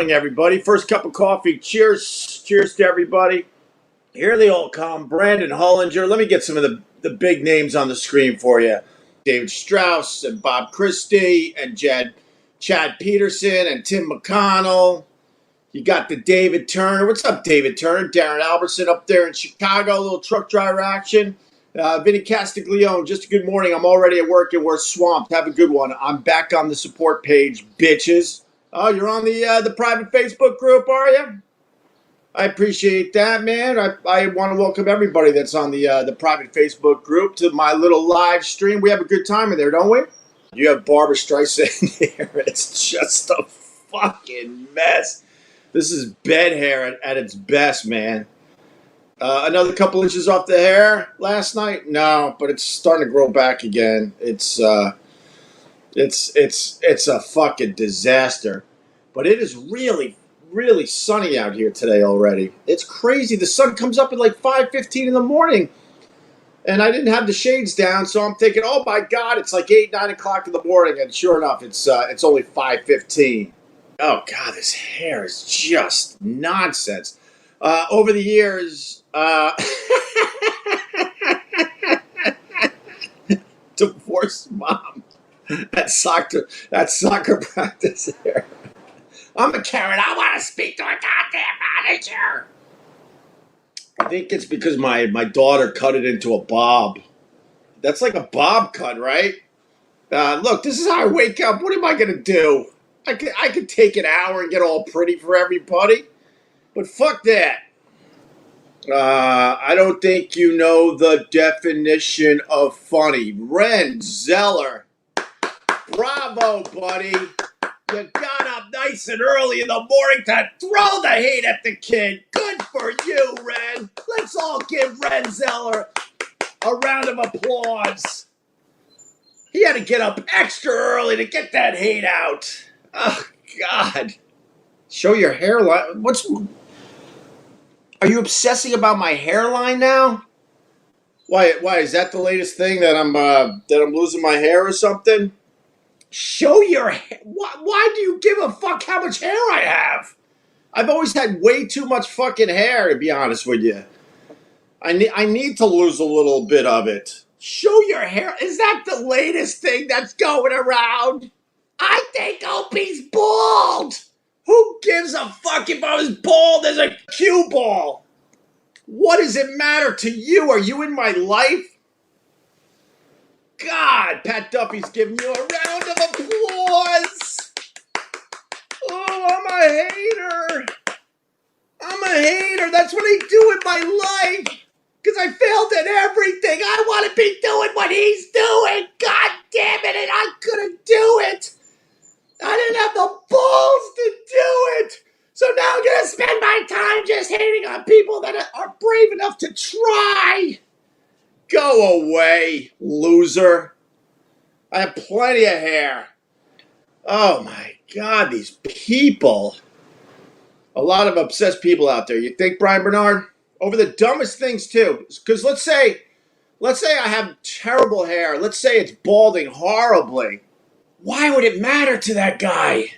Everybody, first cup of coffee. Cheers to everybody. Here they all come. Brandon Hollinger. Let me get some of the big names on the screen for you. David Strauss and Bob Christie and Chad Peterson and Tim McConnell. You got the David Turner. What's up, David Turner? Darren Albertson up there in Chicago. A little truck driver action. Vinny Castiglione. Just a good morning. I'm already at work and we're swamped. Have a good one. I'm back on the support page, bitches. Oh, you're on the private Facebook group, are you? I appreciate that, man. I want to welcome everybody that's on the private Facebook group to my little live stream. We have a good time in there, don't we? You have Barbara Streisand here. It's just a fucking mess. This is bed hair at its best, man. Another couple inches off the hair last night? No, but it's starting to grow back again. It's a fucking disaster. But it is really, really sunny out here today already. It's crazy. The sun comes up at like 5:15 in the morning. And I didn't have the shades down, so I'm thinking, oh my God, it's like 8, 9 o'clock in the morning. And sure enough, it's only 5:15. Oh God, this hair is just nonsense. Over the years, divorced mom. That soccer practice there. I'm a Karen. I want to speak to a goddamn manager. I think it's because my daughter cut it into a bob. That's like a bob cut, right? Look, this is how I wake up. What am I going to do? I could take an hour and get all pretty for everybody. But fuck that. I don't think you know the definition of funny. Ren Zeller. Bravo, buddy. You got up nice and early in the morning to throw the hate at the kid. Good for you, Ren. Let's all give Ren Zeller a round of applause. He had to get up extra early to get that hate out. Oh, God. Show your hairline. Are you obsessing about my hairline now? Why is that the latest thing that I'm losing my hair or something? Show your hair. Why do you give a fuck how much hair I have? I've always had way too much fucking hair, to be honest with you. I need to lose a little bit of it. Show your hair. Is that the latest thing that's going around? I think Opie's bald. Who gives a fuck if I was bald as a cue ball? What does it matter to you? Are you in my life? God, Pat Duffy's giving you a round of applause. Oh, I'm a hater. That's what I do in my life. Because I failed at everything. I want to be doing what he's doing. God damn it, and I couldn't do it. I didn't have the balls to do it. So now I'm going to spend my time just hating on people that are brave enough to try. Go away, loser. I have plenty of hair. Oh my God, these people. A lot of obsessed people out there. You think, Brian Bernard? Over the dumbest things too. Because let's say I have terrible hair. Let's say it's balding horribly. Why would it matter to that guy?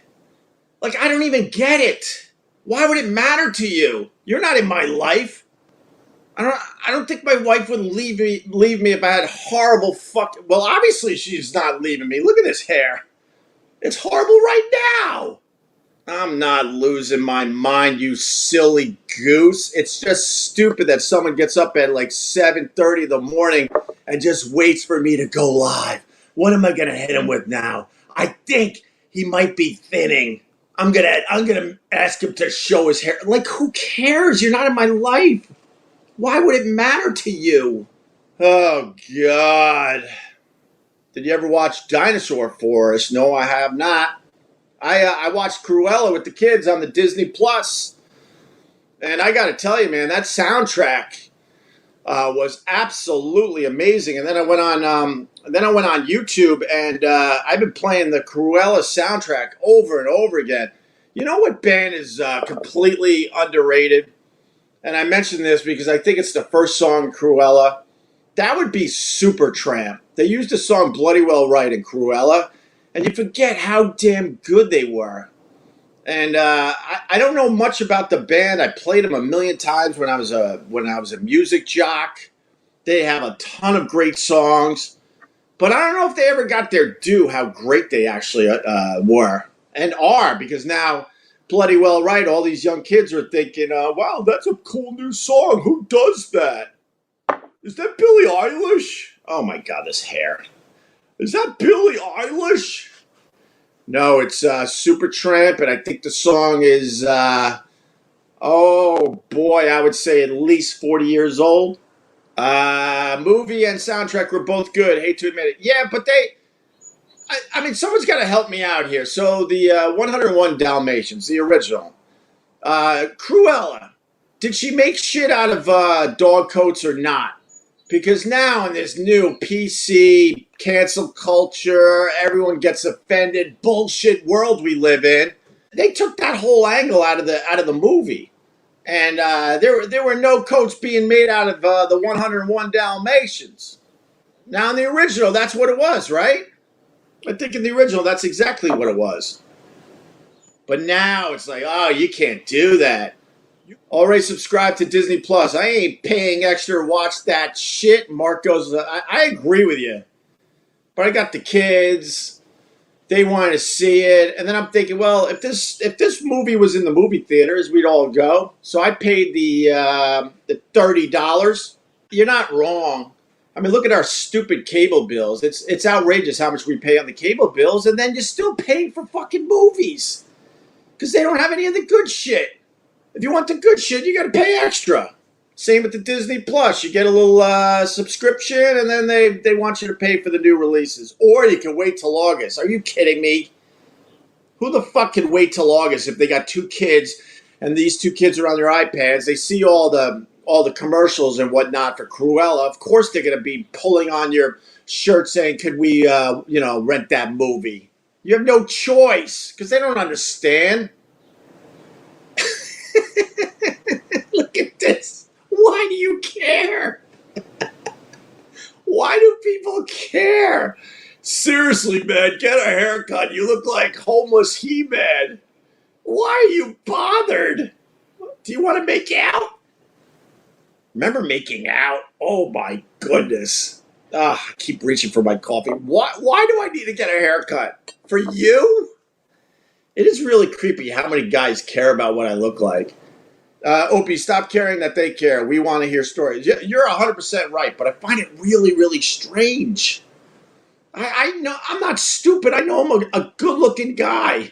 Like, I don't even get it. Why would it matter to you? You're not in my life. I don't think my wife would leave me if I had horrible well, obviously she's not leaving me. Look at this hair. It's horrible right now. I'm not losing my mind, you silly goose. It's just stupid that someone gets up at like 7:30 in the morning and just waits for me to go live. What am I going to hit him with now? I think he might be thinning. I'm gonna ask him to show his hair. Like, who cares? You're not in my life. Why would it matter to you? Oh, God. Did you ever watch Dinosaur Forest? No, I have not. I watched Cruella with the kids on the Disney Plus. And I got to tell you, man, that soundtrack was absolutely amazing. And then I went on YouTube, and I've been playing the Cruella soundtrack over and over again. You know what band is completely underrated? And I mention this because I think it's the first song, Cruella. That would be Supertramp. They used the song Bloody Well Right in Cruella, and you forget how damn good they were. And I don't know much about the band. I played them a million times when I was a music jock. They have a ton of great songs, but I don't know if they ever got their due how great they actually were and are, because now Bloody Well Right, all these young kids are thinking, wow, that's a cool new song. Who does that? Is that Billie Eilish? Oh my God, this hair. Is that Billie Eilish? No, it's Supertramp, and I think the song is, oh boy, I would say at least 40 years old. Movie and soundtrack were both good. Hate to admit it. Yeah, but I mean, someone's got to help me out here. So the 101 Dalmatians, the original. Cruella, did she make shit out of dog coats or not? Because now in this new PC cancel culture, everyone gets offended, bullshit world we live in, they took that whole angle out of the movie. And there were no coats being made out of the 101 Dalmatians. Now in the original, that's what it was, right? I think in the original, that's exactly what it was. But now it's like, oh, you can't do that. Already subscribed to Disney Plus. I ain't paying extra to watch that shit. Mark goes, I agree with you. But I got the kids. They want to see it. And then I'm thinking, well, if this movie was in the movie theaters, we'd all go. So I paid the $30. You're not wrong. I mean, look at our stupid cable bills. It's outrageous how much we pay on the cable bills, and then you're still paying for fucking movies because they don't have any of the good shit. If you want the good shit, you got to pay extra. Same with the Disney Plus. You get a little subscription, and then they want you to pay for the new releases. Or you can wait till August. Are you kidding me? Who the fuck can wait till August if they got two kids, and these two kids are on their iPads? They see all the commercials and whatnot for Cruella. Of course they're going to be pulling on your shirt saying, could we, rent that movie? You have no choice because they don't understand. Look at this. Why do you care? Why do people care? Seriously, man, get a haircut. You look like homeless He-Man. Why are you bothered? Do you want to make out? Remember making out? Oh my goodness. I keep reaching for my coffee. Why do I need to get a haircut? For you? It is really creepy how many guys care about what I look like. Opie, stop caring that they care. We want to hear stories. You're 100% right, but I find it really, really strange. I know I'm not stupid. I know I'm a good-looking guy.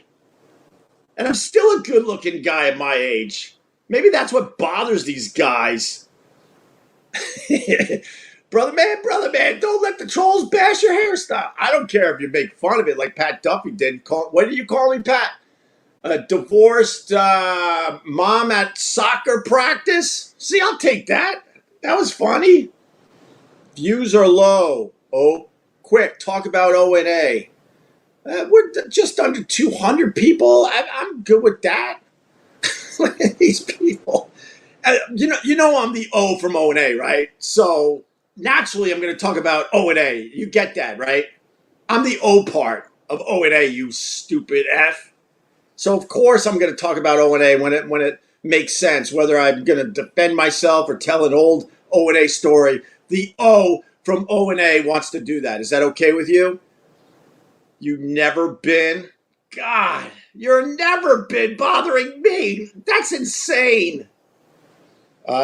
And I'm still a good-looking guy at my age. Maybe that's what bothers these guys. Brother man, don't let the trolls bash your hairstyle. I don't care if you make fun of it like Pat Duffy did. What did you call me, Pat? A divorced mom at soccer practice? See, I'll take that. That was funny. Views are low. Oh, quick, talk about O&A. We're just under 200 people. I'm good with that. Look at these people. You know I'm the O from O&A, right? So naturally I'm going to talk about O&A. You get that, right? I'm the O part of O&A, you stupid F. So of course I'm going to talk about O&A when it makes sense, whether I'm going to defend myself or tell an old O&A story. The O from O&A wants to do that. Is that okay with you? You've never been? God, you've never been bothering me. That's insane.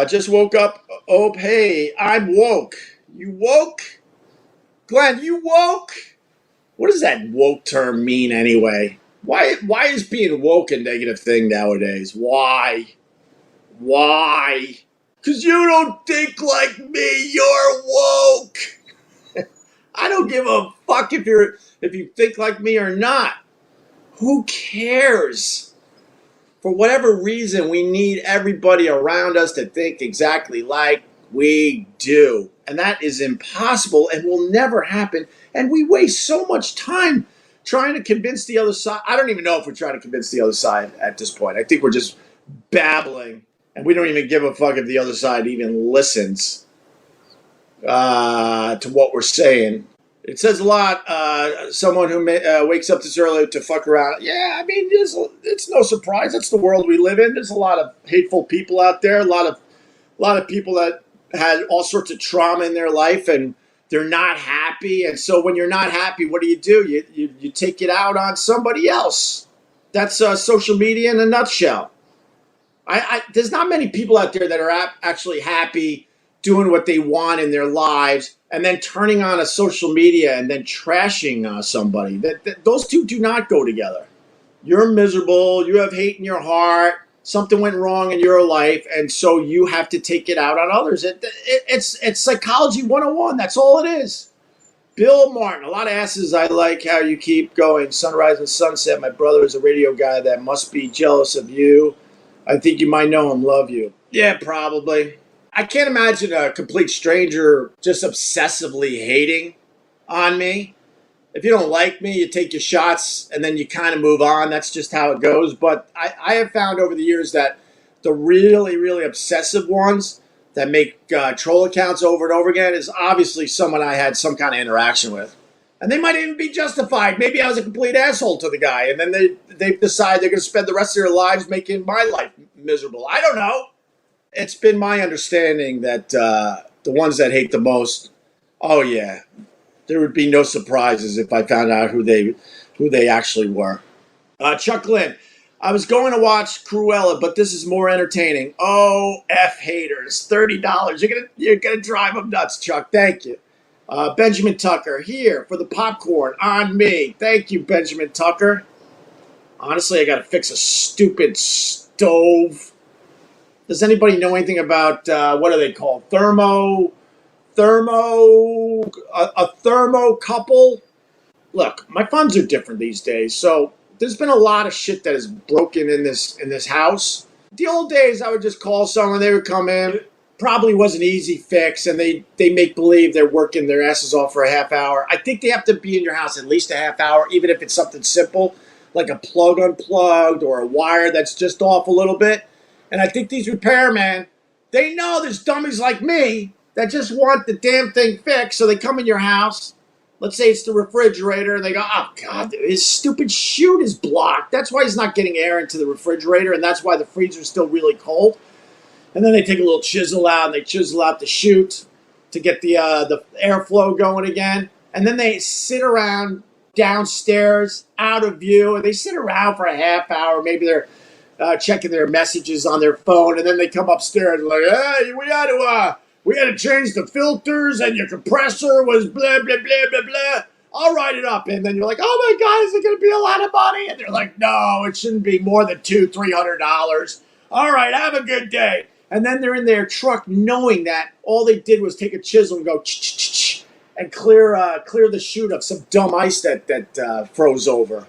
Just woke up. Oh, hey, I'm woke. You woke? Glenn, you woke? What does that woke term mean anyway? Why is being woke a negative thing nowadays? Why? Because you don't think like me. You're woke. I don't give a fuck if you think like me or not. Who cares? For whatever reason, we need everybody around us to think exactly like We do. And that is impossible and will never happen. And we waste so much time trying to convince the other side. I don't even know if we're trying to convince the other side at this point. I think we're just babbling, and we don't even give a fuck if the other side even listens to what we're saying. It says a lot. Someone who wakes up this early to fuck around. Yeah, I mean, it's no surprise. That's the world we live in. There's a lot of hateful people out there. A lot of people that had all sorts of trauma in their life, and they're not happy. And so when you're not happy, what do? You take it out on somebody else. That's social media in a nutshell. There's not many people out there that are actually happy doing what they want in their lives and then turning on a social media and then trashing somebody. Those two do not go together. You're miserable. You have hate in your heart. Something went wrong in your life, and so you have to take it out on others. It's psychology 101. That's all it is. Bill Martin, a lot of asses. I like how you keep going. Sunrise and sunset. My brother is a radio guy that must be jealous of you. I think you might know him. Love you. Yeah, probably. I can't imagine a complete stranger just obsessively hating on me. If you don't like me, you take your shots and then you kind of move on. That's just how it goes. But I have found over the years that the really, really obsessive ones that make troll accounts over and over again is obviously someone I had some kind of interaction with. And they might even be justified. Maybe I was a complete asshole to the guy. And then they decide they're going to spend the rest of their lives making my life miserable. I don't know. It's been my understanding that the ones that hate the most, oh yeah, there would be no surprises if I found out who they actually were. Chuck Lynn, I was going to watch Cruella, but this is more entertaining. Oh, F haters, $30. You're gonna drive them nuts, Chuck. Thank you. Benjamin Tucker, here for the popcorn on me. Thank you, Benjamin Tucker. Honestly, I gotta fix a stupid stove. Does anybody know anything about what are they called? A thermocouple. Look, my funds are different these days, so there's been a lot of shit that is broken in this house. The old days, I would just call someone, they would come in. Probably was an easy fix, and they make believe they're working their asses off for a half hour. I think they have to be in your house at least a half hour, even if it's something simple, like a plug unplugged or a wire that's just off a little bit. And I think these repairmen, they know there's dummies like me that just want the damn thing fixed, so they come in your house. Let's say it's the refrigerator, and they go, oh, God, his stupid chute is blocked. That's why he's not getting air into the refrigerator, and that's why the freezer's still really cold. And then they take a little chisel out, and they chisel out the chute to get the airflow going again. And then they sit around downstairs, out of view, and they sit around for a half hour. Maybe they're checking their messages on their phone, and then they come upstairs and like, hey, we had to change the filters, and your compressor was blah, blah, blah, blah, blah. I'll write it up. And then you're like, oh my God, is it going to be a lot of money? And they're like, no, it shouldn't be more than $200-300. All right, have a good day. And then they're in their truck knowing that all they did was take a chisel and go and clear the chute of some dumb ice that froze over.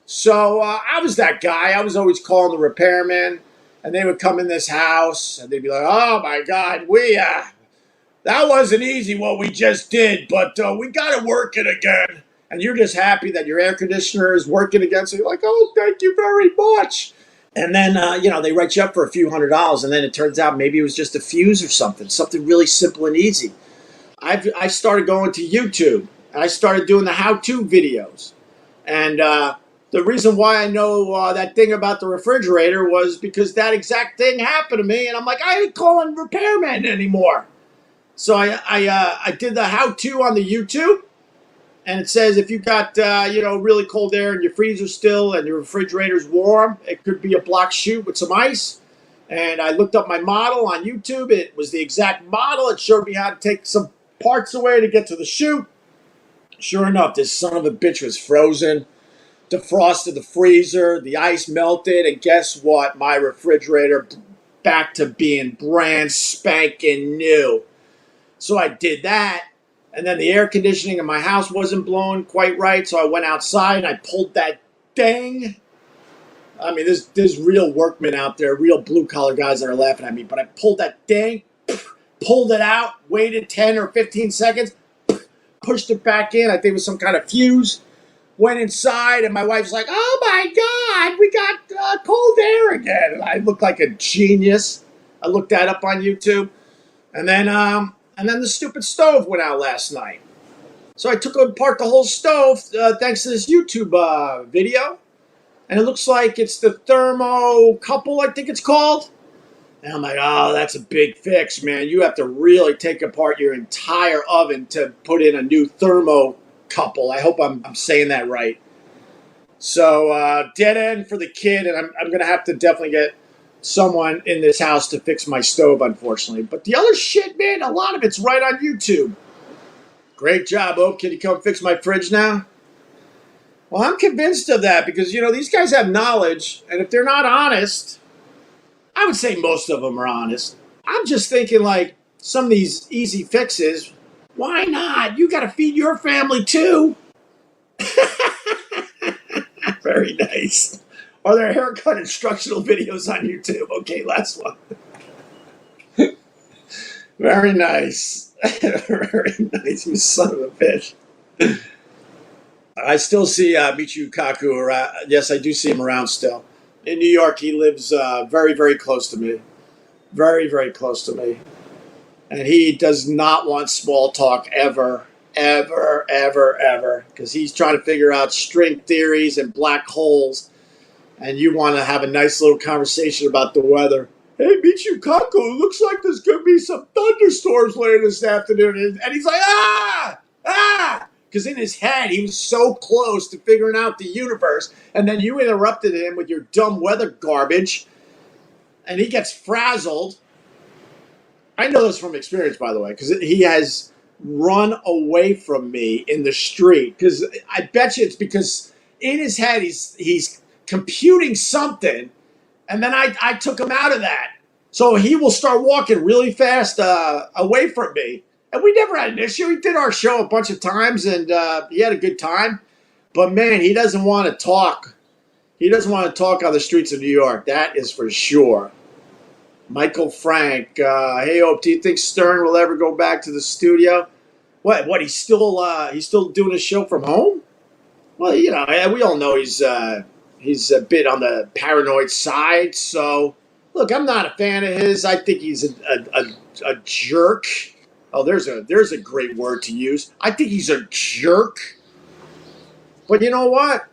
So I was that guy. I was always calling the repairman, and they would come in this house, and they'd be like, oh, my God, that wasn't easy what we just did, but we got it working again. And you're just happy that your air conditioner is working again, so you're like, oh, thank you very much. And then, they write you up for a few $100s, and then it turns out maybe it was just a fuse or something really simple and easy. I started going to YouTube, and I started doing the how-to videos. And the reason why I know that thing about the refrigerator was because that exact thing happened to me, and I'm like, I ain't calling repairmen anymore. So I did the how-to on the YouTube, and it says if you got really cold air and your freezer's still and your refrigerator's warm, it could be a blocked chute with some ice. And I looked up my model on YouTube. It was the exact model. It showed me how to take some parts away to get to the chute. Sure enough, this son of a bitch was frozen. Defrosted the freezer, the ice melted, and guess what? My refrigerator back to being brand spanking new. So I did that, and then the air conditioning in my house wasn't blowing quite right, so I went outside and I pulled that thing. I mean, there's real workmen out there, real blue-collar guys that are laughing at me, but I pulled that thing, pulled it out, waited 10 or 15 seconds, pushed it back in. I think it was some kind of fuse. Went inside, and my wife's like, "Oh my God, we got cold air again." And I looked like a genius. I looked that up on YouTube, and then the stupid stove went out last night. So I took apart the whole stove thanks to this YouTube video, and it looks like it's the thermocouple, I think it's called. And I'm like, oh, that's a big fix, man. You have to really take apart your entire oven to put in a new thermocouple. I hope I'm saying that right. So dead end for the kid, and I'm going to have to definitely get someone in this house to fix my stove, unfortunately. But the other shit, man, a lot of it's right on YouTube. Great job, Ope. Can you come fix my fridge now? Well, I'm convinced of that because, these guys have knowledge, and if they're not honest, I would say most of them are honest. I'm just thinking, like, some of these easy fixes, why not? You got to feed your family, too. Very nice. Are there haircut instructional videos on YouTube? Okay, last one. Very nice. Very nice, you son of a bitch. I still see Michio Kaku around. Yes, I do see him around still. In New York, he lives very, very close to me. Very, very close to me. And he does not want small talk ever, ever, ever, ever. Because he's trying to figure out string theories and black holes. And you want to have a nice little conversation about the weather. Hey, Michio Kaku, it looks like there's going to be some thunderstorms later this afternoon. And he's like, ah! Because in his head, he was so close to figuring out the universe. And then you interrupted him with your dumb weather garbage. And he gets frazzled. I know this from experience, by the way, because he has run away from me in the street. Because I bet you it's because in his head, he's computing something. And then I took him out of that. So he will start walking really fast away from me. And we never had an issue. He did our show a bunch of times, and he had a good time. But, man, he doesn't want to talk. He doesn't want to talk on the streets of New York. That is for sure. Michael Frank. Hey, Hope, do you think Stern will ever go back to the studio? What? He's still doing a show from home? Well, we all know he's a bit on the paranoid side. So, look, I'm not a fan of his. I think he's a jerk. Oh, there's a great word to use. I think he's a jerk. But you know what?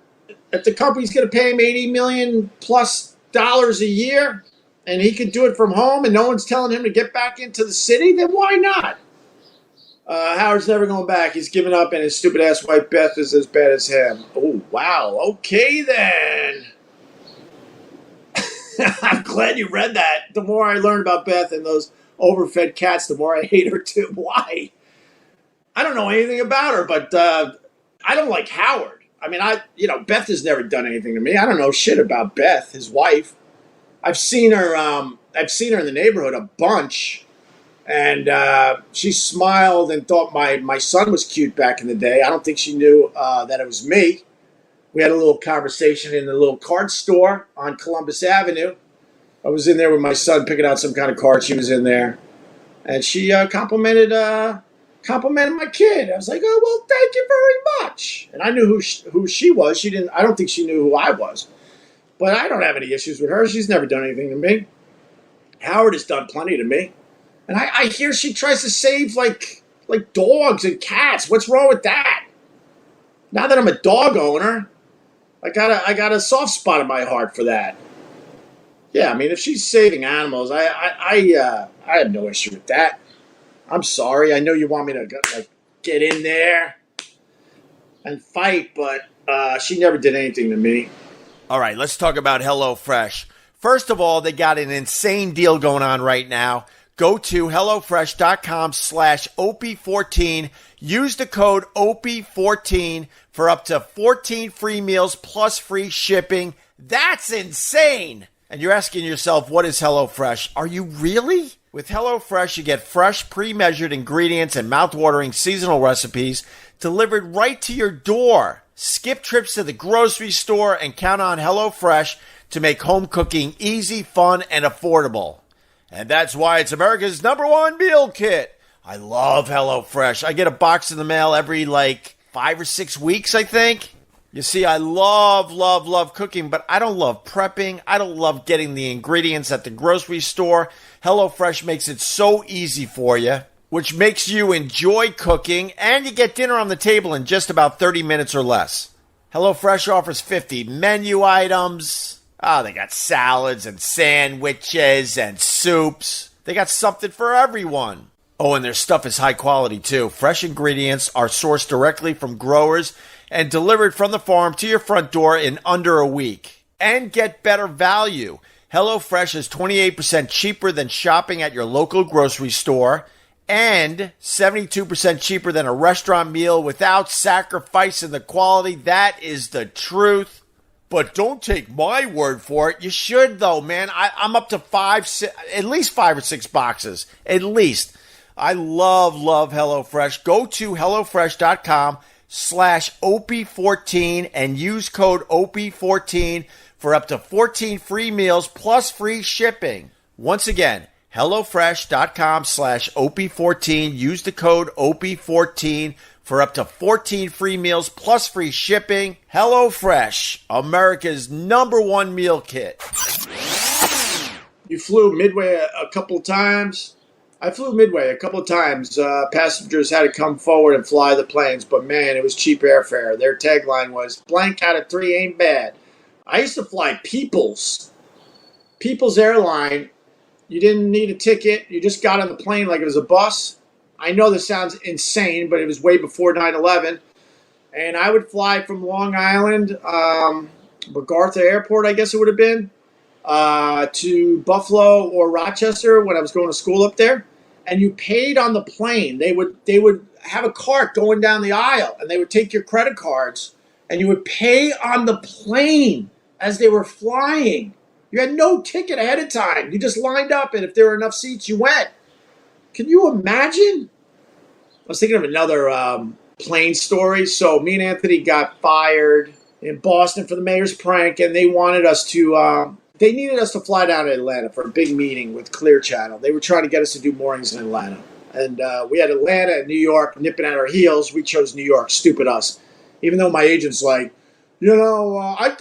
If the company's going to pay him $80 million plus a year, and he can do it from home, and no one's telling him to get back into the city, then why not? Howard's never going back. He's given up, and his stupid ass wife Beth is as bad as him. Oh, wow. Okay, then. I'm glad you read that. The more I learn about Beth and those overfed cats, the more I hate her too. Why? I don't know anything about her, but I don't like Howard. I mean, Beth has never done anything to me. I don't know shit about Beth, his wife. I've seen her in the neighborhood a bunch, and she smiled and thought my son was cute back in the day. I don't think she knew that it was me. We had a little conversation in the little card store on Columbus Avenue. I was in there with my son picking out some kind of card. She was in there, and she complimented my kid. I was like, "Oh, well, thank you very much." And I knew who she was. She didn't. I don't think she knew who I was, but I don't have any issues with her. She's never done anything to me. Howard has done plenty to me, and I hear she tries to save like dogs and cats. What's wrong with that? Now that I'm a dog owner, I got a soft spot in my heart for that. Yeah, I mean, if she's saving animals, I have no issue with that. I'm sorry. I know you want me to get in there and fight, but she never did anything to me. All right, let's talk about HelloFresh. First of all, they got an insane deal going on right now. Go to HelloFresh.com/Opie14. Use the code Opie14 for up to 14 free meals plus free shipping. That's insane. And you're asking yourself, what is HelloFresh? Are you really? With HelloFresh, you get fresh, pre-measured ingredients and mouth-watering seasonal recipes delivered right to your door. Skip trips to the grocery store and count on HelloFresh to make home cooking easy, fun, and affordable. And that's why it's America's #1 meal kit. I love HelloFresh. I get a box in the mail every 5 or 6 weeks, I think. You see, I love cooking, but I don't love prepping. I don't love getting the ingredients at the grocery store. HelloFresh makes it so easy for you, which makes you enjoy cooking, and you get dinner on the table in just about 30 minutes or less. HelloFresh offers 50 menu items. They got salads and sandwiches and soups. They got something for everyone. Oh, and their stuff is high quality too. Fresh ingredients are sourced directly from growers and delivered from the farm to your front door in under a week. And get better value. HelloFresh is 28% cheaper than shopping at your local grocery store and 72% cheaper than a restaurant meal without sacrificing the quality. That is the truth. But don't take my word for it. You should, though, man. I'm up to at least 5 or 6 boxes. At least. I love HelloFresh. Go to HelloFresh.com/Opie14 and use code Opie14 for up to 14 free meals plus free shipping. Once again, HelloFresh.com/Opie14. Use the code Opie14 for up to 14 free meals plus free shipping. HelloFresh, America's #1 meal kit. You flew Midway a couple of times. I flew Midway a couple of times. Passengers had to come forward and fly the planes, but man, it was cheap airfare. Their tagline was, blank out of 3 ain't bad. I used to fly People's Airline. You didn't need a ticket. You just got on the plane like it was a bus. I know this sounds insane, but it was way before 9/11. And I would fly from Long Island, MacArthur Airport, I guess it would have been, to Buffalo or Rochester when I was going to school up there. And you paid on the plane. They would have a cart going down the aisle, and they would take your credit cards, and you would pay on the plane as they were flying. You had no ticket ahead of time. You just lined up, and if there were enough seats, you went. Can you imagine? I was thinking of another plane story. So me and Anthony got fired in Boston for the mayor's prank, and they wanted us to they needed us to fly down to Atlanta for a big meeting with Clear Channel. They were trying to get us to do mornings in Atlanta. And we had Atlanta and New York nipping at our heels. We chose New York. Stupid us. Even though my agent's like, I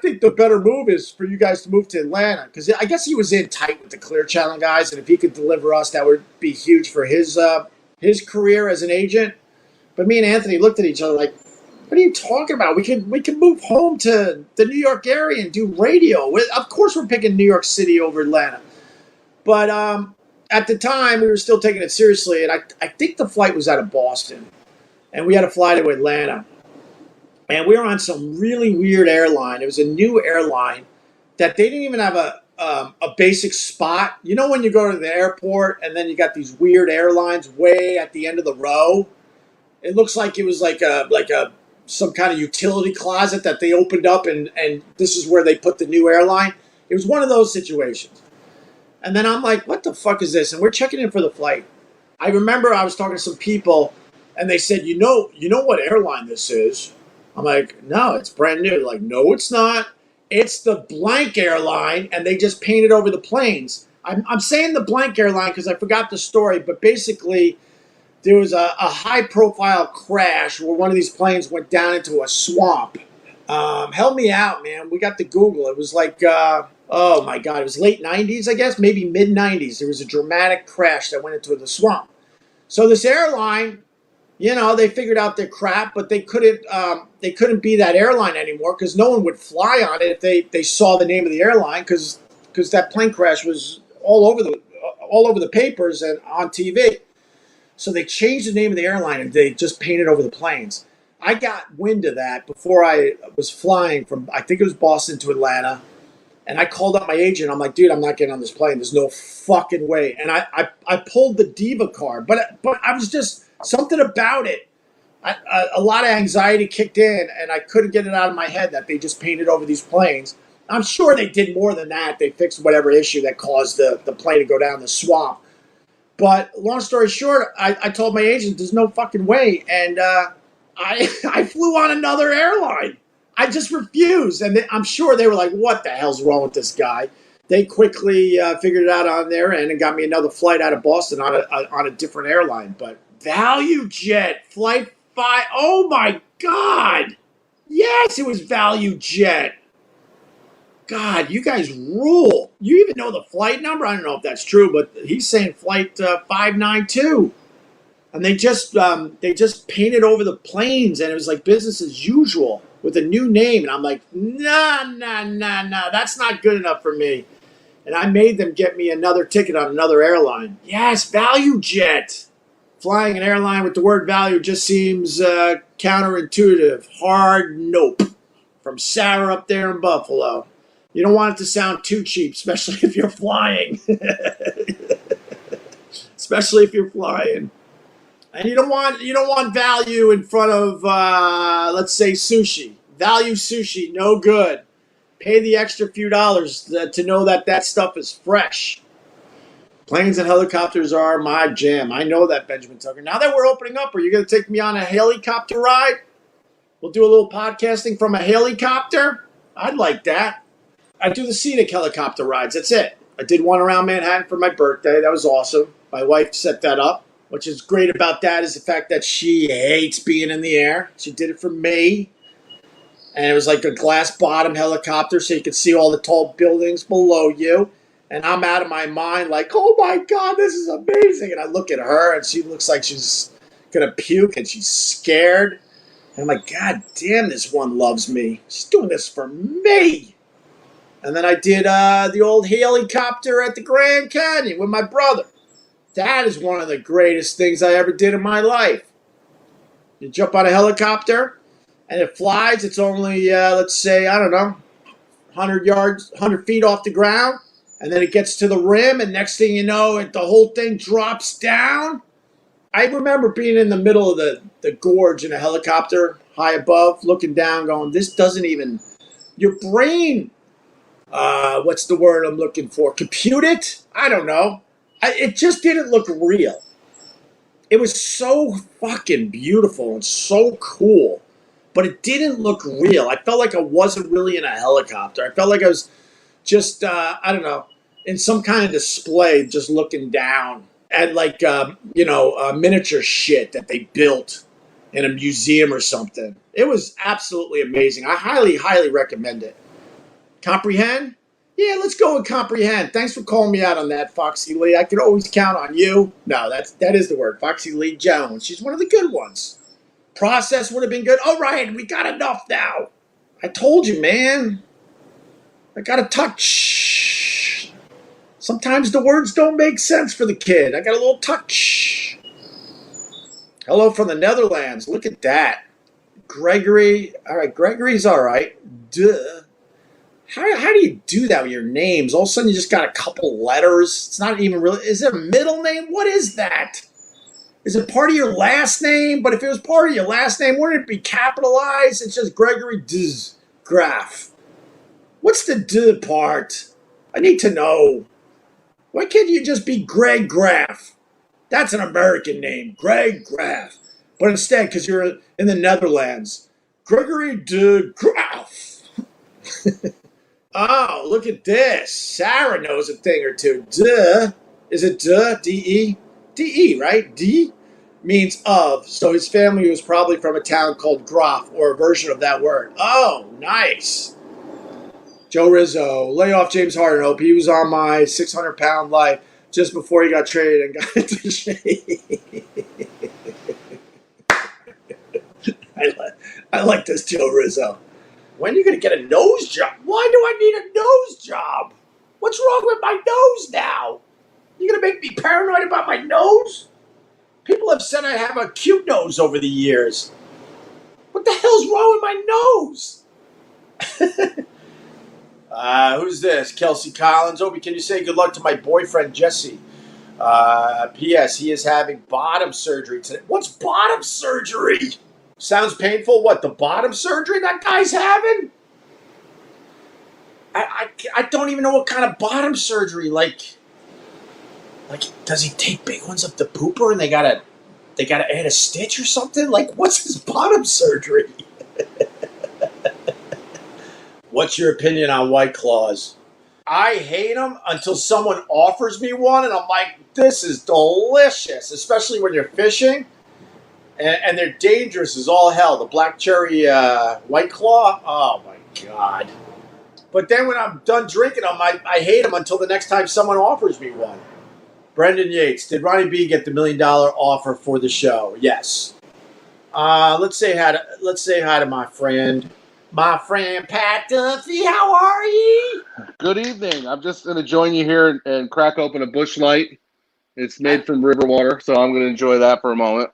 think the better move is for you guys to move to Atlanta. Because I guess he was in tight with the Clear Channel guys. And if he could deliver us, that would be huge for his career as an agent. But me and Anthony looked at each other like, what are you talking about? We can move home to the New York area and do radio. Of course we're picking New York City over Atlanta. But at the time, we were still taking it seriously. And I think the flight was out of Boston. And we had to fly to Atlanta. And we were on some really weird airline. It was a new airline that they didn't even have a basic spot. You know when you go to the airport and then you got these weird airlines way at the end of the row? It looks like it was like some kind of utility closet that they opened up and this is where they put the new airline. It was one of those situations. And then I'm like, what the fuck is this? And we're checking in for the flight. I remember I was talking to some people and they said, you know what airline this is? I'm like, no, it's brand new. They're like, no, it's not. It's the blank airline, and they just painted over the planes. I'm saying the blank airline because I forgot the story, but basically there was a high-profile crash where one of these planes went down into a swamp. Help me out, man. We got to Google. It was like, oh, my God, it was late 90s, I guess, maybe mid-90s. There was a dramatic crash that went into the swamp. So this airline, they figured out their crap, but they couldn't be that airline anymore because no one would fly on it if they saw the name of the airline because that plane crash was all over the papers and on TV. So they changed the name of the airline and they just painted over the planes. I got wind of that before I was flying from, I think it was Boston to Atlanta. And I called up my agent. I'm like, dude, I'm not getting on this plane. There's no fucking way. And I pulled the Diva card, but I was just something about it. A lot of anxiety kicked in, and I couldn't get it out of my head that they just painted over these planes. I'm sure they did more than that. They fixed whatever issue that caused the plane to go down the swamp. But long story short, I told my agent, there's no fucking way. And I flew on another airline. I just refused. And I'm sure they were like, what the hell's wrong with this guy? They quickly figured it out on their end and got me another flight out of Boston on a different airline. But Value Jet Flight 5. Oh my God! Yes, it was Value Jet. God, you guys rule. You even know the flight number? I don't know if that's true, but he's saying flight 592. And they just painted over the planes, and it was like business as usual with a new name. And I'm like, nah, that's not good enough for me. And I made them get me another ticket on another airline. Yes, Value Jet. Flying an airline with the word value just seems counterintuitive. Hard nope. From Sarah up there in Buffalo. You don't want it to sound too cheap, especially if you're flying. Especially if you're flying. And you don't want value in front of, let's say, sushi. Value sushi, no good. Pay the extra few dollars to know that stuff is fresh. Planes and helicopters are my jam. I know that, Benjamin Tucker. Now that we're opening up, are you going to take me on a helicopter ride? We'll do a little podcasting from a helicopter. I'd like that. I do the scenic helicopter rides. That's it. I did one around Manhattan for my birthday. That was awesome. My wife set that up. Which is great about that is the fact that she hates being in the air. She did it for me. And it was like a glass bottom helicopter so you could see all the tall buildings below you. And I'm out of my mind like, oh my God, this is amazing. And I look at her and she looks like she's going to puke and she's scared. And I'm like, God damn, this one loves me. She's doing this for me. And then I did the old helicopter at the Grand Canyon with my brother. That is one of the greatest things I ever did in my life. You jump on a helicopter, and it flies. It's only, let's say, I don't know, 100 feet off the ground. And then it gets to the rim, and next thing you know, the whole thing drops down. I remember being in the middle of the gorge in a helicopter, high above, looking down, going, this doesn't even... Your brain, what's the word I'm looking for? Compute it? I don't know. It just didn't look real. It was so fucking beautiful and so cool, but it didn't look real. I felt like I wasn't really in a helicopter. I felt like I was just, I don't know, in some kind of display, just looking down at like, miniature shit that they built in a museum or something. It was absolutely amazing. I highly, highly recommend it. Comprehend? Yeah, let's go and comprehend. Thanks for calling me out on that, Foxy Lee. I can always count on you. No, that is the word. Foxy Lee Jones. She's one of the good ones. Process would have been good. All right, we got enough now. I told you, man. I got a touch. Sometimes the words don't make sense for the kid. I got a little touch. Hello from the Netherlands. Look at that. Gregory. All right, Gregory's all right. Duh. How do you do that with your names? All of a sudden you just got a couple letters. It's not even really... Is it a middle name? What is that? Is it part of your last name? But if it was part of your last name, wouldn't it be capitalized? It's just Gregory Dz Graf. What's the D part? I need to know. Why can't you just be Greg Graf? That's an American name. Greg Graf. But instead, because you're in the Netherlands, Gregory de Graf. Oh, look at this. Sarah knows a thing or two. Duh. Is it duh? D-E? D-E, right? D means of. So his family was probably from a town called Graf, or a version of that word. Oh, nice. Joe Rizzo. Lay off James Harden. Hope he was on my 600-pound life just before he got traded and got into shape. I like this Joe Rizzo. When are you going to get a nose job? Why do I need a nose job? What's wrong with my nose now? You going to make me paranoid about my nose? People have said I have a cute nose over the years. What the hell's wrong with my nose? Who's this? Kelsey Collins. Opie, can you say good luck to my boyfriend, Jesse? P.S. He is having bottom surgery today. What's bottom surgery? Sounds painful. What, the bottom surgery that guy's having? I don't even know what kind of bottom surgery. Like, does he take big ones up the pooper and they gotta add a stitch or something? Like, what's his bottom surgery? What's your opinion on White Claws? I hate them until someone offers me one, and I'm like, this is delicious, especially when you're fishing. And they're dangerous as all hell. The black cherry White Claw, oh my God. But then when I'm done drinking them, I hate them until the next time someone offers me one. Brendan Yates, did Ronnie B get the $1 million offer for the show? Yes. Let's say hi to my friend Pat Duffy. How are you? Good evening. I'm just going to join you here and crack open a Busch Light. It's made from river water, so I'm going to enjoy that for a moment.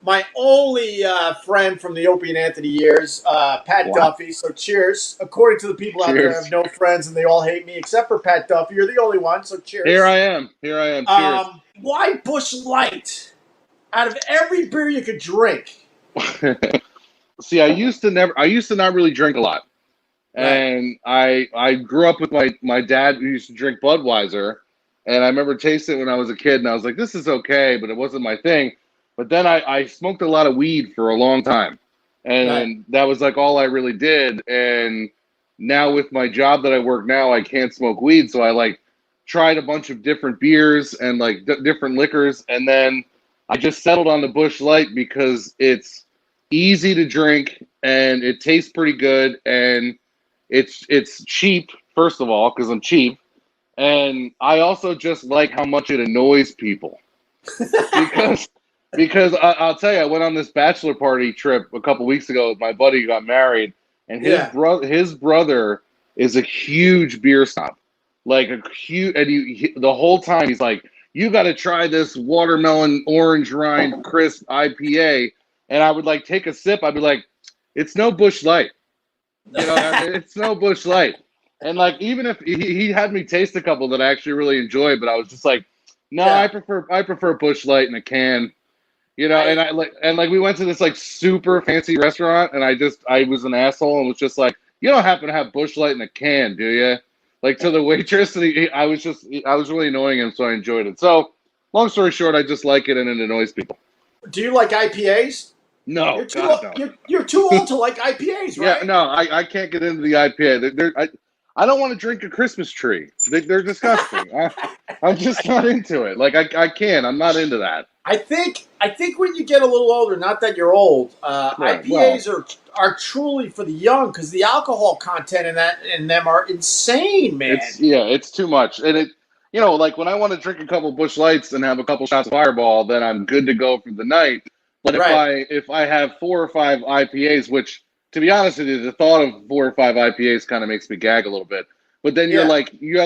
My only friend from the Opie and Anthony years, Pat Duffy. So cheers. According to the people out there, I have no friends and they all hate me except for Pat Duffy. You're the only one, so cheers. Here I am. Cheers. Why Busch Light? Out of every beer you could drink. See, I used to not really drink a lot. Right. And I grew up with my dad who used to drink Budweiser. And I remember tasting it when I was a kid, and I was like, this is okay, but it wasn't my thing. But then I smoked a lot of weed for a long time. And that was like all I really did. And now with my job that I work now, I can't smoke weed. So I like tried a bunch of different beers and like different liquors. And then I just settled on the Busch Light because it's easy to drink and it tastes pretty good. And it's cheap, first of all, because I'm cheap. And I also just like how much it annoys people. Because I'll tell you, I went on this bachelor party trip a couple weeks ago with my buddy who got married, and his brother is a huge beer snob, like a huge. And the whole time he's like, "You got to try this watermelon orange rind crisp IPA," and I would like take a sip. I'd be like, "It's no Busch Light, it's no Busch Light." And like even if he had me taste a couple that I actually really enjoyed, but I was just like, "No, I prefer Busch Light in a can." And we went to this like super fancy restaurant, and I was an asshole and was just like, you don't happen to have Busch Light in a can, do you? Like to the waitress, and I was really annoying him, so I enjoyed it. So, long story short, I just like it, and it annoys people. Do you like IPAs? No, you're too old to like IPAs, right? Yeah, no, I can't get into the IPA. I don't want to drink a Christmas tree. They're disgusting. I'm just not into it. Like I can't. I'm not into that. I think when you get a little older, not that you're old, IPAs are truly for the young because the alcohol content in them are insane, man. It's too much, and it like when I want to drink a couple Busch Lights and have a couple shots of Fireball, then I'm good to go for the night. But if I have 4 or 5 IPAs, which to be honest with you, the thought of 4 or 5 IPAs kind of makes me gag a little bit. But then you have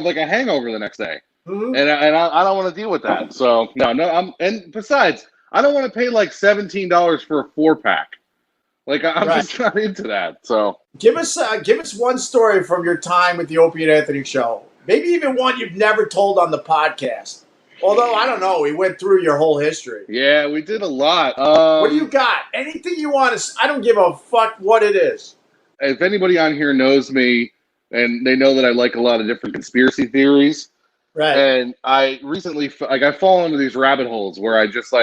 like a hangover the next day. Mm-hmm. And I don't want to deal with that. So and besides, I don't want to pay like $17 for a 4-pack. Like I'm just not into that. So give us one story from your time with the Opie and Anthony show. Maybe even one you've never told on the podcast. Although I don't know, we went through your whole history. Yeah, we did a lot. What do you got? Anything you want to? I don't give a fuck what it is. If anybody on here knows me, and they know that I like a lot of different conspiracy theories. Right. And I recently, I fall into these rabbit holes where I just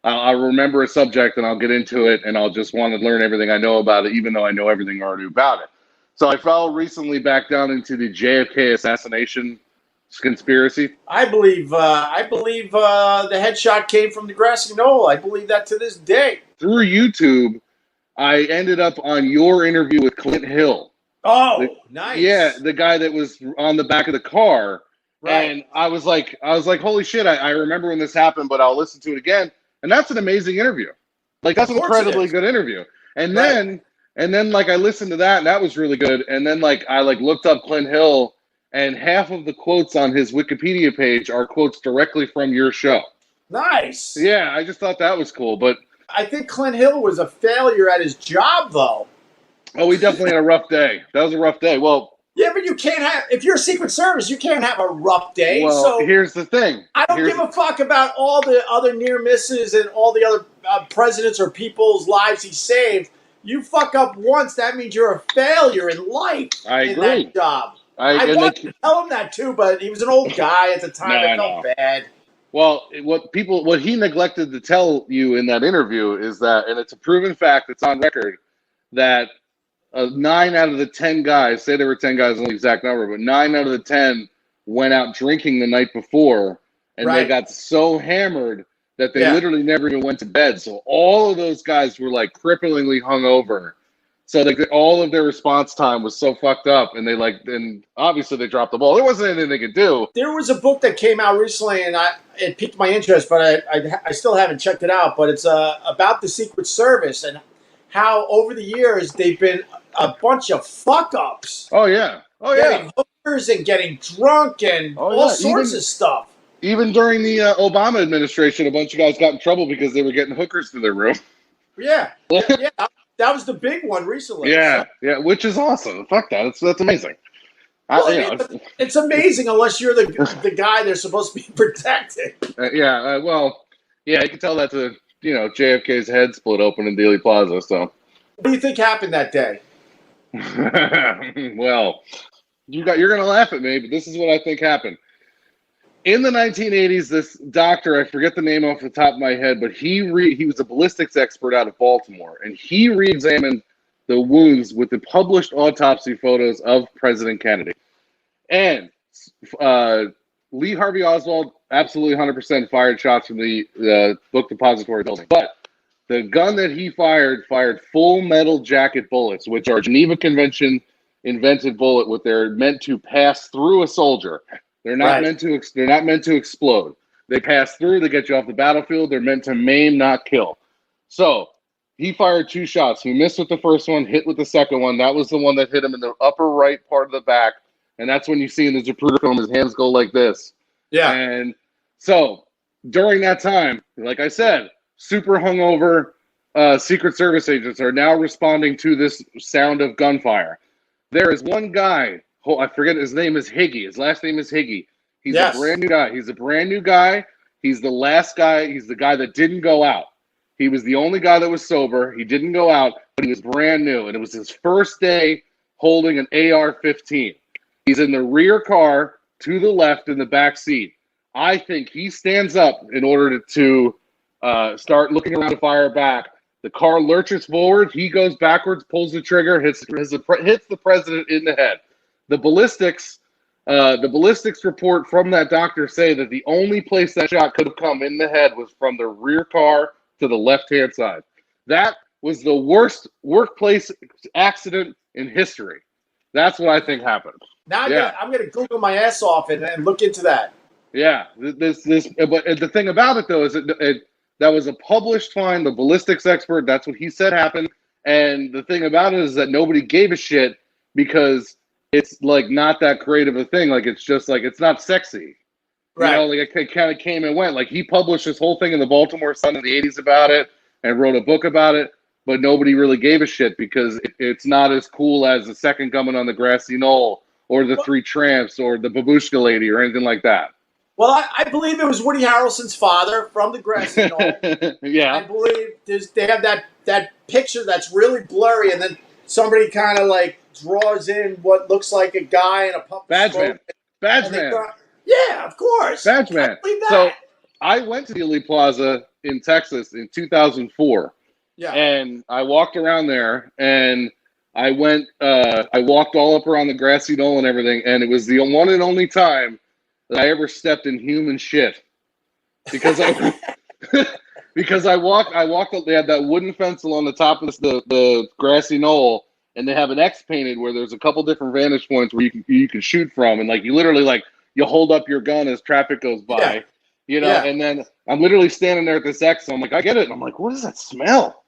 I'll remember a subject and I'll get into it and I'll just want to learn everything I know about it, even though I know everything already about it. So I fell recently back down into the Jfk Assassination Conspiracy. I believe the headshot came from the grassy knoll. I believe that to this day. Through YouTube, I ended up on your interview with Clint Hill. Oh, nice. Yeah, the guy that was on the back of the car. Right. And I was like, holy shit, I remember when this happened, but I'll listen to it again. And that's an amazing interview. Like, that's an incredibly good interview. And then I listened to that, and that was really good. And then, I looked up Clint Hill, and half of the quotes on his Wikipedia page are quotes directly from your show. Nice. Yeah, I just thought that was cool. But I think Clint Hill was a failure at his job, though. Oh, we definitely had a rough day. That was a rough day. Well, yeah, but you can't have, if you're a Secret Service, you can't have a rough day. Well, so here's the thing. I don't give a fuck about all the other near misses and all the other presidents or people's lives he saved. You fuck up once, that means you're a failure in life. I agree. In that job. I wanted to tell him that too, but he was an old guy at the time. I felt bad. Well, what he neglected to tell you in that interview is that, and it's a proven fact, it's on record, that 9 out of the 10 guys, say there were 10 guys, not the exact number, but 9 out of the 10 went out drinking the night before, and they got so hammered that they literally never even went to bed. So all of those guys were like cripplingly hungover. So all of their response time was so fucked up, and and obviously they dropped the ball. There wasn't anything they could do. There was a book that came out recently, and it piqued my interest, but I still haven't checked it out. But it's about the Secret Service and how over the years they've been a bunch of fuck-ups. Oh, yeah. Getting hookers and getting drunk and all sorts of stuff. Even during the Obama administration, a bunch of guys got in trouble because they were getting hookers to their room. Yeah. That was the big one recently. Yeah, which is awesome. Fuck that. That's amazing. Well, it's amazing unless you're the guy they're supposed to be protecting. You can tell that to JFK's head split open in Dealey Plaza. So, what do you think happened that day? Well, you're gonna laugh at me, but this is what I think happened. In the 1980s, this doctor, I forget the name off the top of my head, but he was a ballistics expert out of Baltimore, and he re-examined the wounds with the published autopsy photos of President Kennedy. And Lee Harvey Oswald absolutely 100% fired shots from the book depository building. But the gun that he fired full metal jacket bullets, which are Geneva Convention invented bullet, what they're meant to pass through a soldier. They're not meant to. They're not meant to explode. They pass through. They get you off the battlefield. They're meant to maim, not kill. So he fired 2 shots. He missed with the first one, hit with the second one. That was the one that hit him in the upper right part of the back, and that's when you see in the Zapruder film his hands go like this. Yeah. And so during that time, like I said, super hungover Secret Service agents are now responding to this sound of gunfire. There is one guy. I forget, his name is Higgy. His last name is Higgy. He's a brand new guy. He's the last guy. He's the guy that didn't go out. He was the only guy that was sober. He didn't go out, but he was brand new. And it was his first day holding an AR-15. He's in the rear car to the left in the back seat. I think he stands up in order to start looking around to fire back. The car lurches forward. He goes backwards, pulls the trigger, hits the president in the head. The ballistics report from that doctor say that the only place that shot could have come in the head was from the rear car to the left-hand side. That was the worst workplace accident in history. That's what I think happened. Now I'm going to Google my ass off and look into that. Yeah, but the thing about it though is that was a published find. The ballistics expert, that's what he said happened. And the thing about it is that nobody gave a shit because it's like not that great of a thing. Like it's just like it's not sexy. Right. Like it kind of came and went. Like he published this whole thing in the Baltimore Sun in the 80s about it and wrote a book about it, but nobody really gave a shit because it's not as cool as the Second Coming on the Grassy Knoll or the Three Tramps or the Babushka Lady or anything like that. Well, I believe it was Woody Harrelson's father from the Grassy Knoll. Yeah. I believe they have that picture that's really blurry, and then somebody kind of like draws in what looks like a guy in a puff of smoke. Badgeman. Yeah, of course. Badgeman. So I went to Dealey Plaza in Texas in 2004. Yeah. And I walked around there, and I walked all up around the Grassy Knoll and everything, and it was the one and only time that I ever stepped in human shit. Because I walked, they had that wooden fence along the top of the Grassy Knoll, and they have an X painted where there's a couple different vantage points where you can shoot from, and like you literally like you hold up your gun as traffic goes by, and then I'm literally standing there at this X, and I'm like, I get it, and I'm like, what does that smell?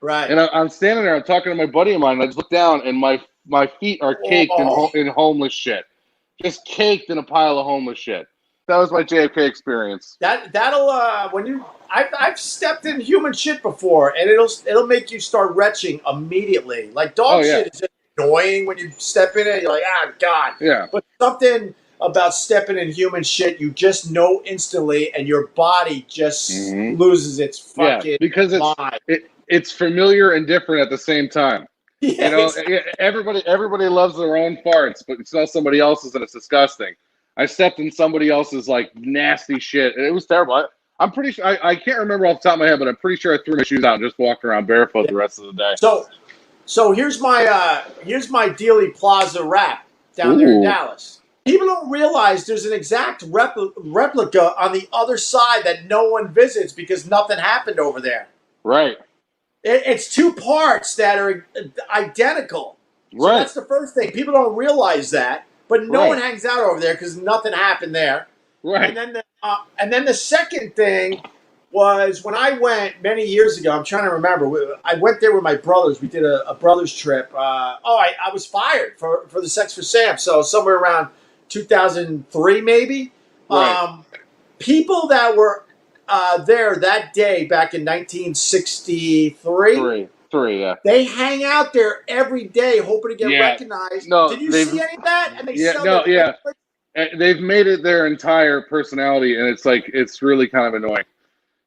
Right. And I'm standing there, I'm talking to my buddy of mine, and I just look down, and my feet are caked in homeless shit, just caked in a pile of homeless shit. That was my JFK experience. That'll I've stepped in human shit before, and it'll make you start retching immediately. Like dog shit is annoying when you step in it. You're like, God. Yeah. But something about stepping in human shit, you just know instantly, and your body just loses its fucking because it's familiar and different at the same time. Yeah, everybody loves their own farts, but you smell somebody else's and it's disgusting. I stepped in somebody else's like nasty shit, and it was terrible. I'm pretty sure I can't remember off the top of my head, but I'm pretty sure I threw my shoes out and just walked around barefoot the rest of the day. So here's my Dealey Plaza rap down there in Dallas. People don't realize there's an exact replica on the other side that no one visits because nothing happened over there. Right. It's two parts that are identical. So Right. that's the first thing. People don't realize that, but no one hangs out over there because nothing happened there. Right. And then the second thing was when I went many years ago. I'm trying to remember. I went there with my brothers. We did a brothers trip. I was fired for the Sex for Sam. So somewhere around 2003, maybe. Right. People that were there that day back in 1963. Yeah. They hang out there every day, hoping to get recognized. No, did you see any of that? And they They've made it their entire personality, and it's really kind of annoying.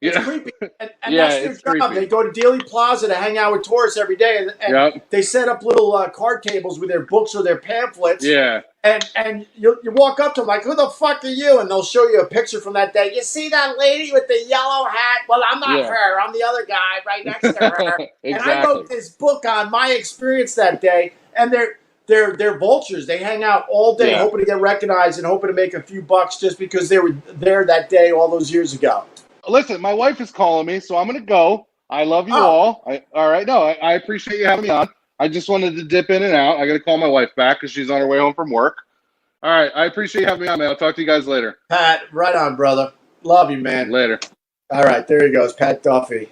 It's creepy. And that's their job. Creepy. They go to Dealey Plaza to hang out with tourists every day, and they set up little card tables with their books or their pamphlets. Yeah. And you walk up to them like, who the fuck are you? And they'll show you a picture from that day. You see that lady with the yellow hat? Well, I'm not her. I'm the other guy right next to her. Exactly. And I wrote this book on my experience that day, and they're vultures. They hang out all day hoping to get recognized and hoping to make a few bucks just because they were there that day all those years ago. Listen, my wife is calling me, so I'm going to go. I love you all. All right. No, I appreciate you having me on. I just wanted to dip in and out. I got to call my wife back because she's on her way home from work. All right. I appreciate you having me on, man. I'll talk to you guys later. Pat, right on, brother. Love you, man. Later. All right. There he goes. Pat Duffy.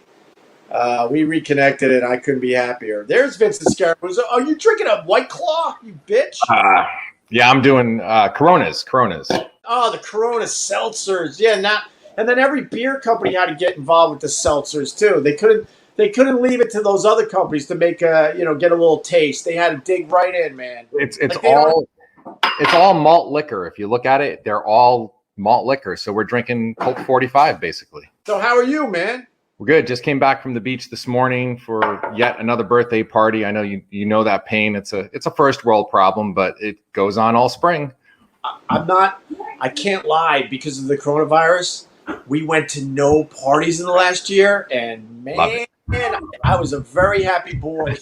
We reconnected, and I couldn't be happier. There's Vincent Scaramuza. Are you drinking a White Claw, you bitch? Yeah, I'm doing Coronas. Oh, the Corona seltzers. Yeah, and then every beer company had to get involved with the seltzers too. They couldn't leave it to those other companies to make get a little taste. They had to dig right in, man. It's all malt liquor. If you look at it, they're all malt liquor. So we're drinking Colt 45 basically. So how are you, man? We're good. Just came back from the beach this morning for yet another birthday party. I know you know that pain. It's a first world problem, but it goes on all spring. I can't lie, because of the coronavirus. We went to no parties in the last year, and man, I was a very happy boy.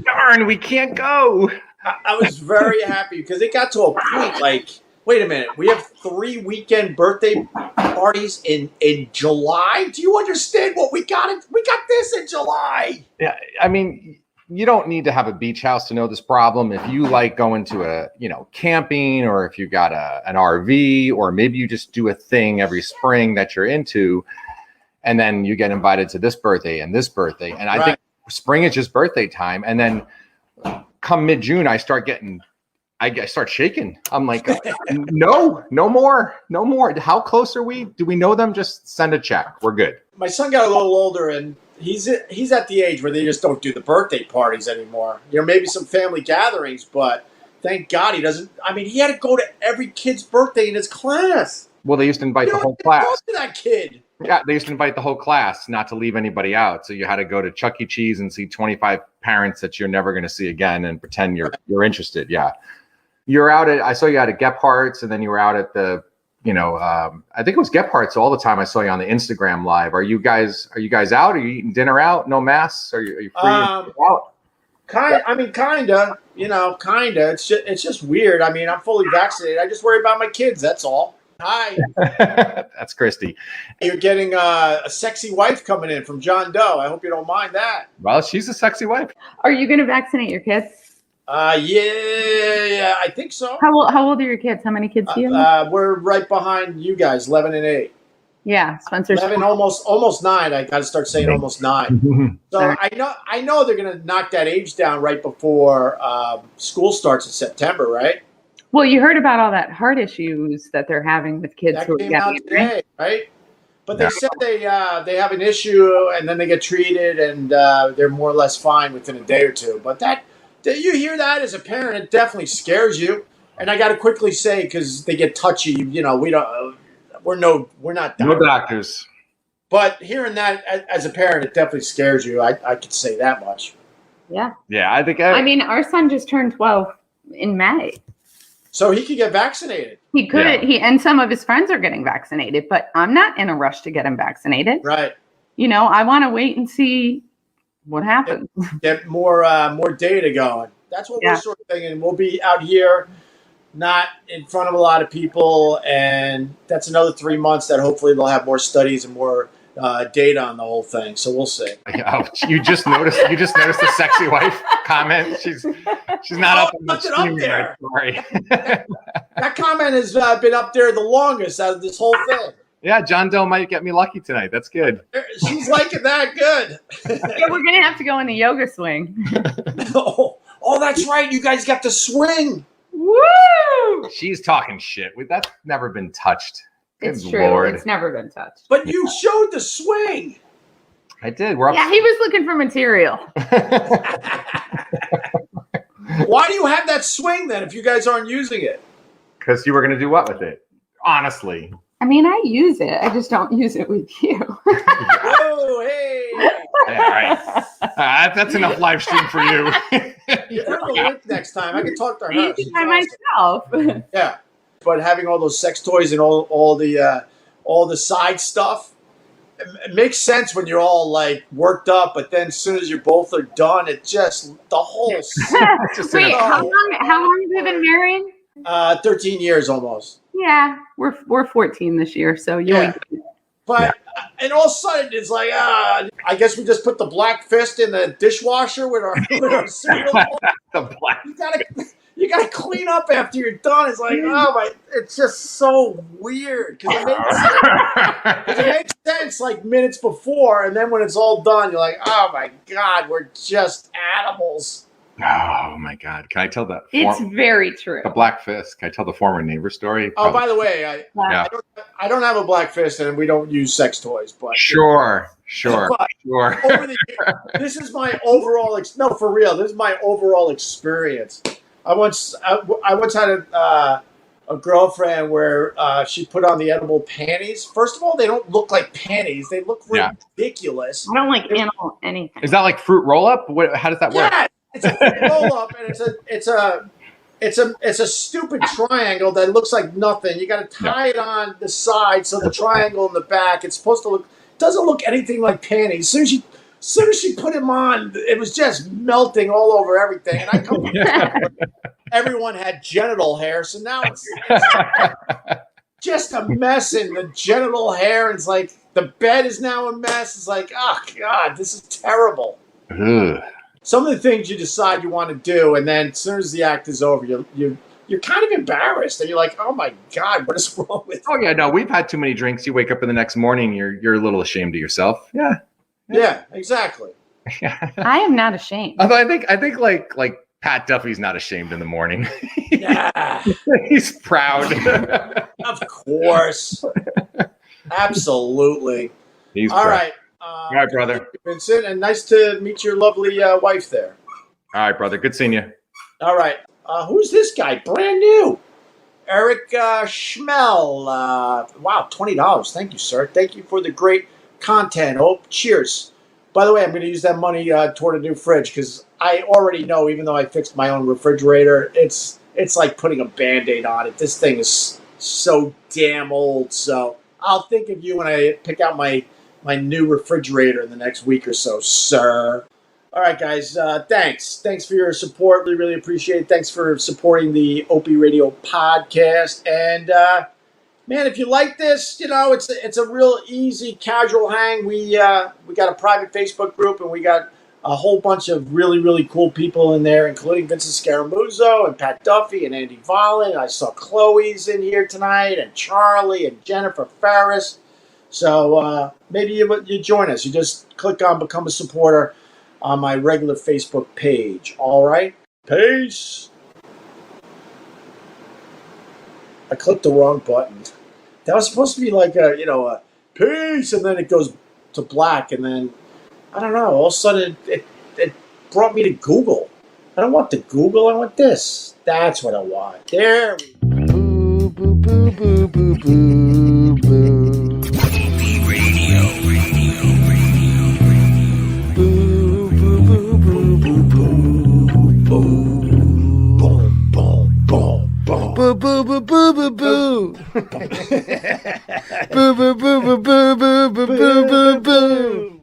Darn, we can't go. I was very happy because it got to a point like, wait a minute, we have 3 weekend birthday parties in July? Do you understand what we got? We got this in July. Yeah, I mean, you don't need to have a beach house to know this problem. If you like going to camping, or if you got an RV, or maybe you just do a thing every spring that you're into, and then you get invited to this birthday and this birthday. And I think spring is just birthday time. And then come mid-June, I start shaking. I'm like, no more. How close are we? Do we know them? Just send a check. We're good. My son got a little older, and he's at the age where they just don't do the birthday parties anymore. Maybe some family gatherings, but thank God he doesn't. I mean, he had to go to every kid's birthday in his class. Well, they used to invite the whole class. Talk to that kid. Yeah, they used to invite the whole class, not to leave anybody out. So you had to go to Chuck E. Cheese and see 25 parents that you're never going to see again and pretend you're interested. Yeah. You're out I saw you out at Gephardt's, and then you were out at the, I think it was Gephardt's all the time. I saw you on the Instagram live. Are you guys out? Are you eating dinner out? No masks? Are you free out? Kinda. It's just weird. I mean, I'm fully vaccinated. I just worry about my kids. That's all. Hi. That's Christy. You're getting a sexy wife coming in from John Doe. I hope you don't mind that. Well, she's a sexy wife. Are you going to vaccinate your kids? Yeah, I think so. How old are your kids? How many kids do you have? We're right behind you guys, 11 and 8. Yeah, Spencer's 11, almost 9. I got to start saying almost 9. So I know they're going to knock that age down right before school starts in September, right? Well, you heard about all that heart issues that they're having with kids that who came are out getting today, right? But they said they have an issue, and then they get treated, and they're more or less fine within a day or two. But you hear that as a parent, it definitely scares you. And I got to quickly say, because they get touchy, we're not doctors. No doctors. But hearing that as a parent, it definitely scares you. I could say that much. Yeah. Yeah, I think. I mean, our son just turned 12 in May. So he could get vaccinated. He could. Yeah. And some of his friends are getting vaccinated, but I'm not in a rush to get him vaccinated. Right. I want to wait and see what happens. Get more data going. That's what we're sort of thinking. We'll be out here, not in front of a lot of people, and that's another 3 months that hopefully they'll have more studies and more data on the whole thing. So we'll see. Oh, you just noticed the sexy wife comment. She's not up on the screen there. Sorry. That comment has been up there the longest out of this whole thing. Yeah, John Doe might get me lucky tonight. That's good. She's liking that good. Yeah, we're gonna have to go in the yoga swing. Oh, that's right. You guys got the swing. Woo! She's talking shit. That's never been touched. It's Good true. Lord. It's never been touched. But you showed the swing. I did. We're up. Yeah, he was looking for material. Why do you have that swing then if you guys aren't using it? Because you were going to do what with it? Honestly. I mean, I use it. I just don't use it with you. Whoa, hey. Yeah, right. That's enough live stream for you. Give her the link next time. I can talk to her. By myself. Yeah. But having all those sex toys and all the side stuff, it makes sense when you're all like worked up, but then as soon as you both are done, it just the whole Wait, how long have you been married? 13 years almost. Yeah, we're 14 this year, so But and all of a sudden it's like I guess we just put the black fist in the dishwasher with our cereal. The black. You gotta clean up after you're done. It's like, oh my, it's just so weird because it makes sense like minutes before, and then when it's all done, you're like, oh my God, we're just animals. Oh my God! Can I tell that? It's very true. The black fist. Can I tell the former neighbor story? Oh, by the way, I don't have a black fist, and we don't use sex toys. But sure. Over the years, this is my overall. No, for real, this is my overall experience. I once had a girlfriend where she put on the edible panties. First of all, they don't look like panties; they look ridiculous. I don't like anything. Is that like fruit roll up? How does that work? Yeah, it's a fruit roll up, and it's a stupid triangle that looks like nothing. You got to tie it on the side, so the triangle in the back. It's supposed to doesn't look anything like panties. As soon as she put him on, it was just melting all over everything. And I come everyone had genital hair, so now it's just a mess in the genital hair. And it's like the bed is now a mess. It's like, oh God, this is terrible. Ugh. Some of the things you decide you want to do, and then as soon as the act is over, you're kind of embarrassed, and you're like, oh my God, what is wrong with you? Oh yeah, no, we've had too many drinks. You wake up in the next morning, you're a little ashamed of yourself. Yeah, exactly. I am not ashamed. Although I think like Pat Duffy's not ashamed in the morning. Yeah. He's proud. Of course. Absolutely. He's all proud. right. All right, brother. Vincent, and nice to meet your lovely wife there. All right, brother. Good seeing you. All right. Who's this guy? Brand new. Eric Schmel. Wow, $20. Thank you, sir. Thank you for the great content. Oh, cheers. By the way, I'm going to use that money toward a new fridge because I already know, even though I fixed my own refrigerator, it's like putting a Band-Aid on it. This thing is so damn old. So I'll think of you when I pick out my new refrigerator in the next week or so, sir. All right, guys. Thanks. Thanks for your support. Really, really appreciate it. Thanks for supporting the Opie Radio podcast. And, man, if you like this, it's a real easy, casual hang. We got a private Facebook group, and we got a whole bunch of really, really cool people in there, including Vincent Scaramuzzo and Pat Duffy and Andy Vollen. I saw Chloe's in here tonight, and Charlie and Jennifer Ferris. So maybe you join us. You just click on Become a Supporter on my regular Facebook page. All right? Peace. I clicked the wrong button. That was supposed to be like a peace, and then it goes to black, and then, I don't know, all of a sudden it brought me to Google. I don't want the Google, I want this. That's what I want. There we go. Boo, boo, boo, boo, boo, boo, boo. Opie Radio. Boo, boo, boo, boo, boo, boo. Boom, boom, boom, boom. Boo boo boo boo boo boo. Boo boo boo boo boo boo boo boo boo boo.